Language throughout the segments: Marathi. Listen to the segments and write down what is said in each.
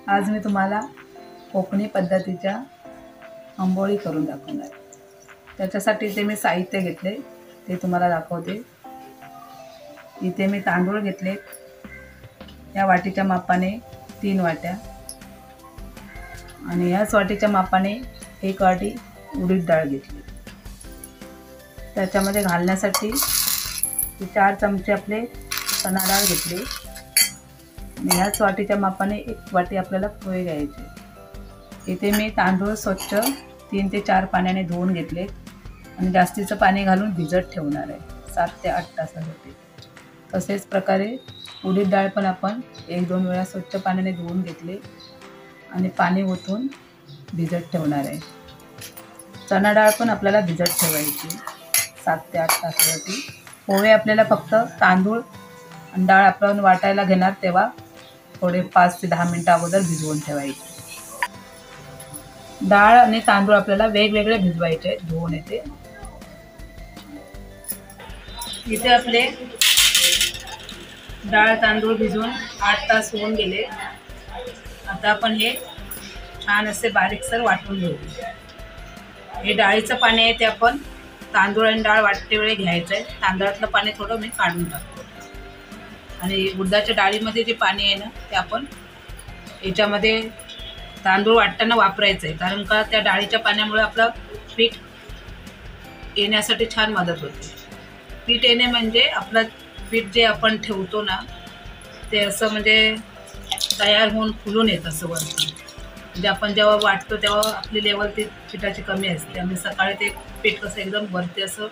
आज मी तुम्हाला कोकणी पद्धतीच्या आंबोळी करून दाखवणार आहे। त्याच्यासाठी इथे मी साहित्य घेतले ते तुम्हाला दाखवते। इथे मी तांदूळ घेतले, या वाटीच्या मापाने 3 वाट्या, आणि याच वाटीच्या मापाने 1 वाटी उडीद डाळ घेतली। त्याच्यामध्ये घालण्यासाठी 4 चमचे आपले चणा डाळ घेतली, आणि याच वाटीच्या मापाने 1 वाटी आपल्याला पोहे घ्यायचे। इथे मी तांदूळ स्वच्छ 3 ते 4 पाण्याने धुवून घेतले आणि जास्तीचं पाणी घालून भिजत ठेवणार आहे 7 ते 8 तासासाठी। तसेच प्रकारे उडीद डाळ पण आपण 1-2 वेळा स्वच्छ पाण्याने धुवून घेतले आणि पाणी ओतून भिजत ठेवणार आहे। चणा डाळ पण आपल्याला भिजत ठेवायची 7 ते 8 तासासाठी। पोहे आपल्याला फक्त तांदूळ आणि डाळ आपण वाटायला घेणार तेव्हा थोडे 5 ते 10 मिनिटं अगोदर भिजवून ठेवायचे। डाळ आणि तांदूळ आपल्याला वेगवेगळे भिजवायचे धुवून। इथे आपले डाळ तांदूळ भिजून 8 तास होऊन गेले। आता आपण हे छान असे बारीकसर वाटून घेऊ। हे डाळीचं पाणी आहे ते आपण तांदूळ आणि डाळ वाटते वेळी घ्यायचं आहे। तांदळातलं पाणी थोडं मी काढून टाकतो, आणि उडदाच्या डाळीमध्ये जे पाणी आहे ना ते आपण याच्यामध्ये तांदूळ वाटताना वापरायचं आहे, कारण का त्या डाळीच्या पाण्यामुळे आपलं पीठ येण्यासाठी छान मदत होते। पीठ येणे म्हणजे आपलं पीठ जे आपण ठेवतो ना ते असं म्हणजे तयार होऊन फुलून येतं असं वरती। म्हणजे आपण जेव्हा वाटतो तेव्हा आपली लेवल ती पिठाची कमी असते, आणि सकाळी ते पीठ कसं एकदम वरती असं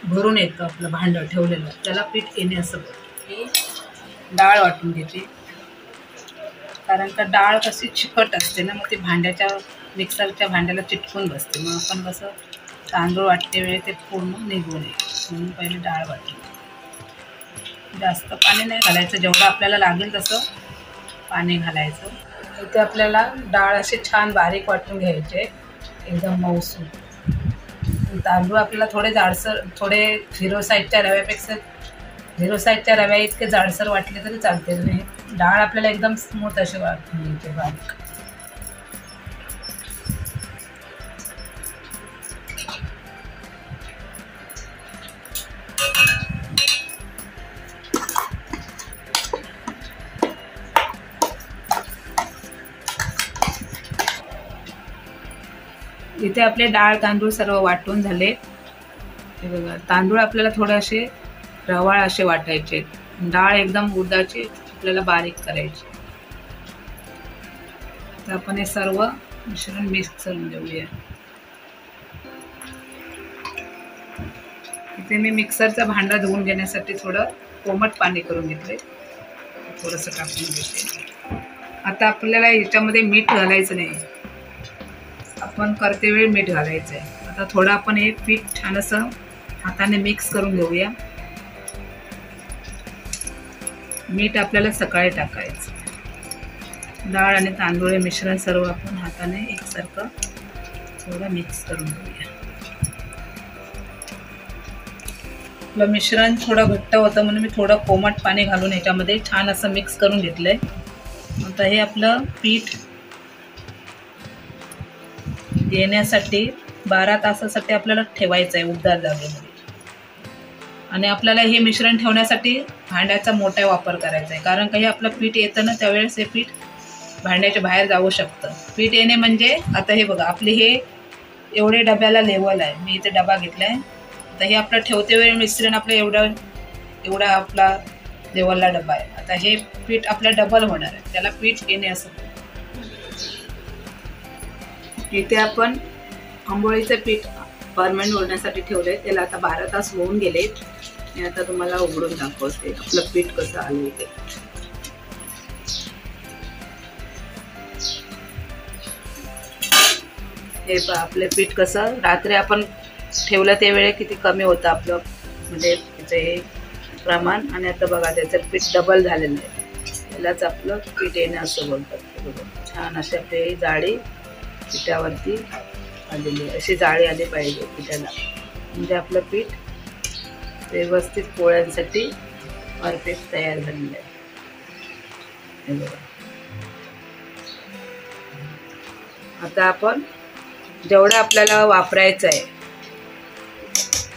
भरून येतं आपलं भांडं ठेवलेलं, त्याला पीठ येणे असं बोलतो। डाळ वाटून घेते, कारण का डाळ कशी चिकट असते ना, मग ती भांड्याच्या मिक्सरच्या भांड्याला चिटकून बसते। मग आपण कसं तांदूळ वाटते वेळी ते पूर्ण निघू नये म्हणून पहिले डाळ वाटली। जास्त पाणी नाही घालायचं, जेवढं आपल्याला लागेल तसं पाणी घालायचं। इथे आपल्याला डाळ असे छान बारीक वाटून घ्यायचे एकदम मऊसूर। तांदूळ आपल्याला थोडे जाडसर, थोडे 0 साईजच्या रव्यापेक्षा 0 साईजच्या रव्या इतके जाडसर वाटले तरी चालते। नाही, डाळ आपल्याला एकदम स्मूथ अशी वाटून घ्यायची बारीक। इथे आपले डाळ तांदूळ सर्व वाटून झाले। हे बघा, तांदूळ आपल्याला थोडे असे रवाळ असे वाटायचे, डाळ एकदम उडदाची आपल्याला बारीक करायची। तर आपण हे सर्व मिश्रण मिक्स करून घेऊया। इथे मी मिक्सरचं भांडं धुवून घेण्यासाठी थोडं कोमट पाणी करून घेतले, थोडंसं टाकून घेते। आता आपल्याला याच्यामध्ये मीठ घालायचं नाही, आपण करते वेळी मीठ घालायचं आहे। आता थोडं आपण हे पीठ छान असं हाताने मिक्स करून घेऊया। मीठ आपल्याला सकाळी टाकायचं। डाळ आणि तांदूळ हे मिश्रण सर्व आपण हाताने एकसारखं थोडं मिक्स करून घेऊया। आपलं मिश्रण थोडं घट्ट होतं म्हणून मी थोडं कोमट पाणी घालून याच्यामध्ये छान असं मिक्स करून घेतलंय। आता हे आपलं पीठ येण्यासाठी 12 तासासाठी आपल्याला ठेवायचं आहे उबदार जागेमध्ये, आणि आपल्याला हे मिश्रण ठेवण्यासाठी भांड्याचा मोठा वापर करायचा आहे, कारण का हे आपलं पीठ येतं ना त्यावेळेस हे पीठ भांड्याच्या बाहेर जाऊ शकतं। पीठ येणे म्हणजे आता हे बघा, आपले हे एवढे डब्याला लेवल आहे, मी इथे डबा घेतला आहे। आता हे आपलं ठेवते वेळी मिश्रण आपलं एवढा आपला लेवलला डबा आहे। आता हे पीठ आपलं डबल होणार आहे, त्याला पीठ येणे असं। इथे आपण आंबोळीचं पीठ फर्मेंट होण्यासाठी ठेवलंय, त्याला आता 12 तास होऊन गेले। मी आता तुम्हाला उघडून दाखवते आपलं पीठ कसं आलंय ते। हे पहा, आपलं पीठ कसं रात्री आपण ठेवलं त्यावेळी किती कमी होतं आपलं म्हणजे त्याचं हे प्रमाण, आणि आता बघा त्याचं पीठ डबल झालेलं आहे। त्यालाच आपलं पीठ येणं असं बोलतात। छान अशी आपली जाळी पिठावरती आलेली, अशी जाळी आली पाहिजे पिठाला, म्हणजे आपलं पीठ व्यवस्थित पोळ्यांसाठी परफेक्ट तयार झालेलं आहे। हे बघा, आता आपण जेवढं आपल्याला वापरायचं आहे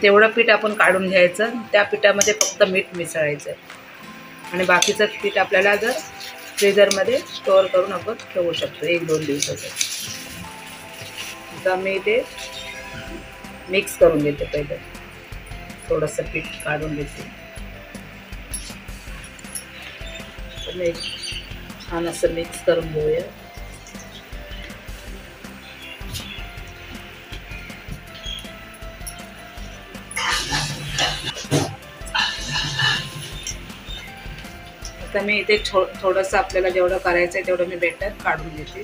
तेवढं पीठ आपण काढून घ्यायचं. त्या पिठामध्ये फक्त मीठ मिसळायचं आणि बाकीचं पीठ आपल्याला जर फ्रीजरमध्ये स्टोअर करून आपण ठेवू शकतो 1-2 दिवसाचं. आता मी ते मिक्स करून घेते. पहिलं थोडंसं पीठ काढून घेते. मी छान असं मिक्स करून घेऊया. आता मी इथे थोडंसं आपल्याला जेवढं करायचं आहे तेवढं मी बेटर काढून घेते.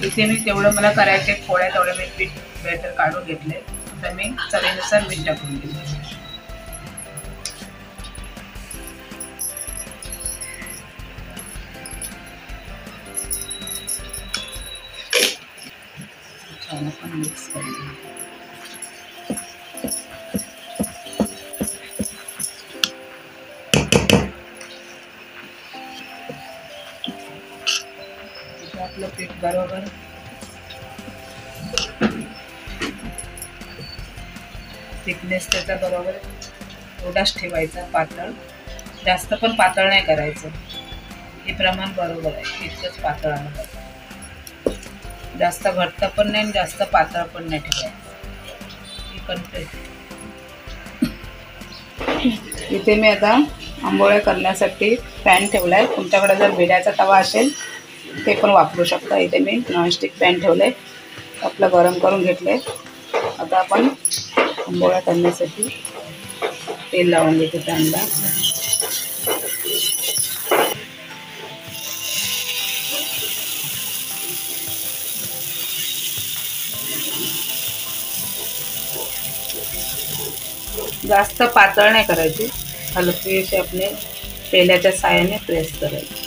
इथे मी तेवढं मला करायचे पोळ्या तेवढं मी पीठ बेटर काढून घेतले. आता मी चवीनुसार मीठ टाकून घेते. छान आपण मिक्स करून आपलं पीठ बरोबर थिकनेस त्याचा बरोबर एवढाच ठेवायचा. पातळ जास्त पण पातळ नाही करायचं. हे प्रमाण बरोबर आहे. इतकंच पातळ आलं पाहिजे. जास्त घट्ट पण नाही जास्त पातळ पण नाही ठेवायचं. इथे मी आता आंबोळ्या करण्यासाठी पॅन ठेवला आहे. तुमच्याकडे जर भिड्याचा तवा असेल ते पण वापरू शकता. इथे मी नॉनस्टिक पॅन ठेवलं आहे. आपलं गरम करून घेतलं आहे. आता आपण आंबोळ्या करण्यासाठी तेल लावून घेतो पॅनला. जास्त पातळ नाही करायची. हलकी अशी आपले पेल्याच्या साहाय्याने प्रेस करायची.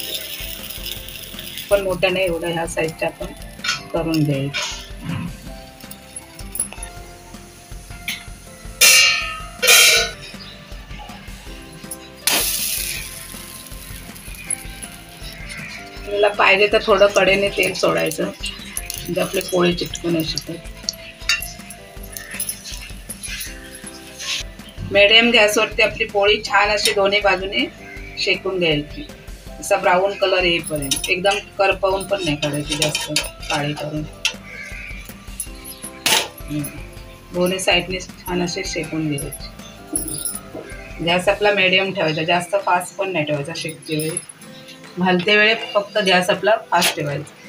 पण मोठ्या नाही एवढ्या ह्या साईजच्या आपण करून घ्यायचं. आपल्याला पाहिजे तर थोडं कडेने तेल सोडायचं म्हणजे आपले पोळी चिटकून नाही शकत. मीडियम गॅसवरती आपली पोळी छान अशी दोन्ही बाजूने शेकून घ्यायची. असा ब्राऊन कलर येईपर्यंत. एकदम करपवून पण नाही करायची जास्त काळी करून. दोन्ही साईडने छान असे शेकून घ्यायचे. गॅस आपला मीडियम ठेवायचा. जास्त फास्ट पण नाही ठेवायचा. शेकते वेळी घालते वेळी फक्त गॅस आपला फास्ट ठेवायचा.